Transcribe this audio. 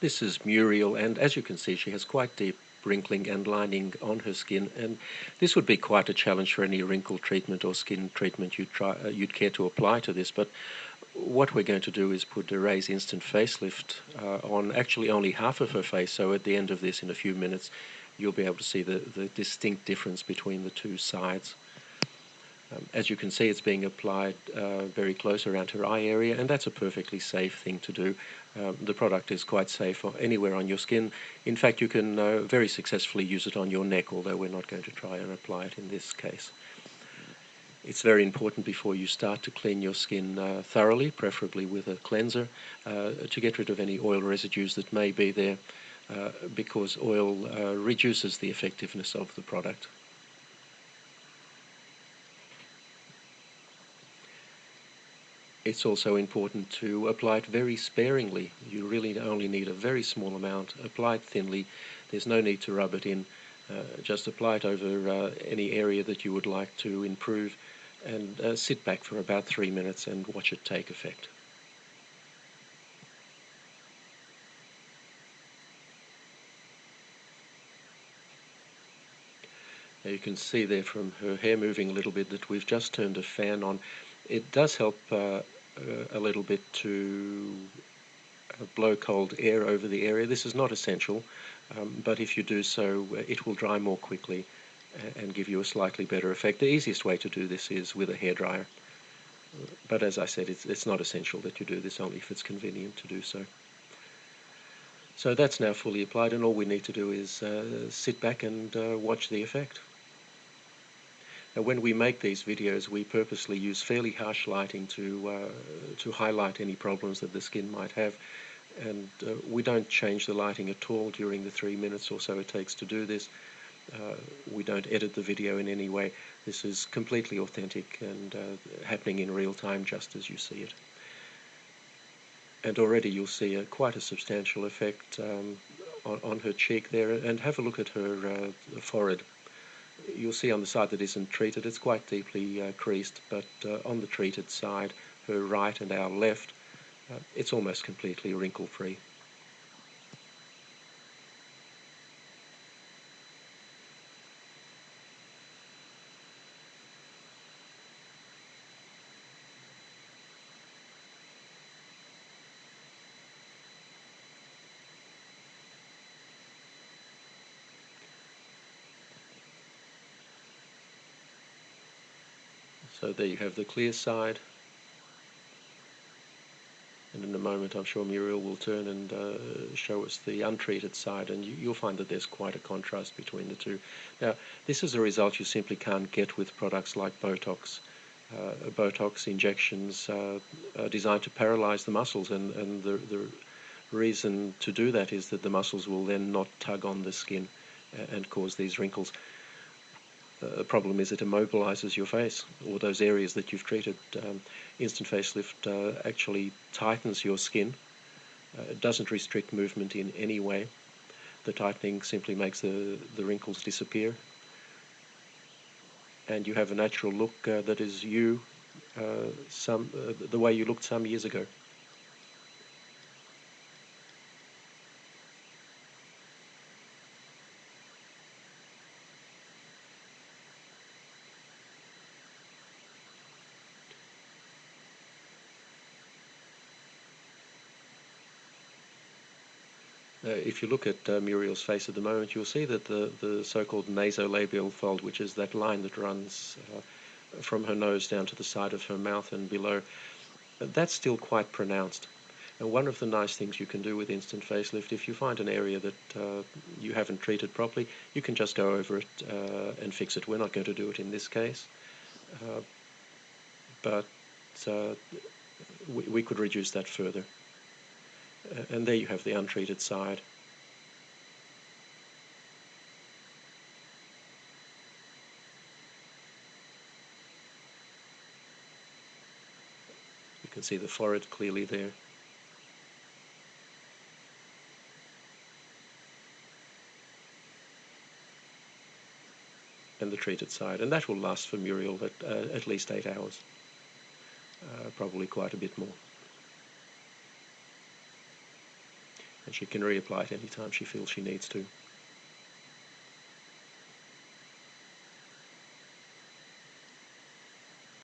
This is Muriel, and as you can see, she has quite deep wrinkling and lining on her skin, and this would be quite a challenge for any wrinkle treatment or skin treatment you'd care to apply to this. But what we're going to do is put a Raise Instant Facelift on actually only half of her face, so at the end of this, in a few minutes, you'll be able to see the distinct difference between the two sides. As you can see, it's being applied very close around her eye area, and that's a perfectly safe thing to do. The product is quite safe anywhere on your skin. In fact, you can very successfully use it on your neck, although we're not going to try and apply it in this case. It's very important before you start to clean your skin thoroughly, preferably with a cleanser, to get rid of any oil residues that may be there, because oil reduces the effectiveness of the product. It's also important to apply it very sparingly. You really only need a very small amount, applied thinly. There's no need to rub it in. Just apply it over any area that you would like to improve, and sit back for about 3 minutes and watch it take effect. Now you can see there from her hair moving a little bit that we've just turned a fan on. It does help a little bit to blow cold air over the area. This is not essential, but if you do so, it will dry more quickly and give you a slightly better effect. The easiest way to do this is with a hairdryer, but as I said, it's not essential that you do this, only if it's convenient to do so. So that's now fully applied, and all we need to do is sit back and watch the effect. Now, when we make these videos, we purposely use fairly harsh lighting to highlight any problems that the skin might have, and we don't change the lighting at all during the 3 minutes or so it takes to do this. We don't edit the video in any way. This is completely authentic and happening in real time, just as you see it. And already you'll see quite a substantial effect on her cheek there, and have a look at her forehead. You'll see on the side that isn't treated, it's quite deeply creased, but on the treated side, her right and our left, it's almost completely wrinkle-free. So there you have the clear side, and in a moment I'm sure Muriel will turn and show us the untreated side, and you'll find that there's quite a contrast between the two. Now, this is a result you simply can't get with products like Botox. Botox injections are designed to paralyze the muscles, and the reason to do that is that the muscles will then not tug on the skin and cause these wrinkles. The problem is it immobilizes your face, or those areas that you've treated. Instant facelift actually tightens your skin. It doesn't restrict movement in any way. The tightening simply makes the wrinkles disappear, and you have a natural look that is you, the way you looked some years ago. If you look at Muriel's face at the moment, you'll see that the so-called nasolabial fold, which is that line that runs from her nose down to the side of her mouth and below, that's still quite pronounced. And one of the nice things you can do with instant facelift, if you find an area that you haven't treated properly, you can just go over it and fix it. We're not going to do it in this case, but we could reduce that further. And there you have the untreated side. You can see the forehead clearly there. And the treated side. And that will last for Muriel at least 8 hours. Probably quite a bit more. and she can reapply it anytime she feels she needs to.